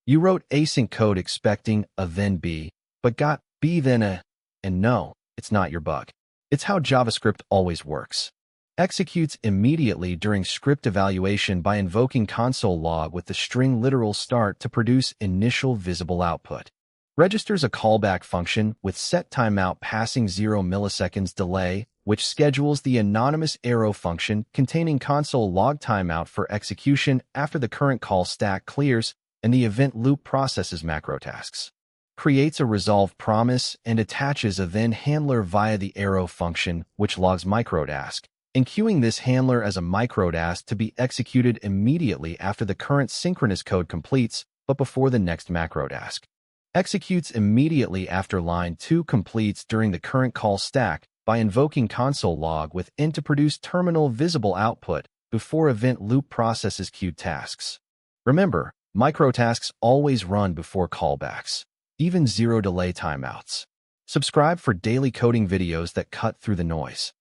You wrote async code expecting a then B, but got B then a, and no, it's not your bug. It's how JavaScript always works. Executes immediately during script evaluation by invoking console.log with the string literal start to produce initial visible output. Registers a callback function with setTimeout passing 0 milliseconds delay, which schedules the anonymous arrow function containing console.log timeout for execution after the current call stack clears and the event loop processes macrotasks. Creates a resolve promise and attaches a then handler via the arrow function, which logs Microtask, enqueuing this handler as a microtask to be executed immediately after the current synchronous code completes, but before the next macrotask. Executes immediately after line 2 completes during the current call stack by invoking console.log with int to produce terminal visible output before event loop processes queued tasks. Remember, microtasks always run before callbacks, even zero delay timeouts. Subscribe for daily coding videos that cut through the noise.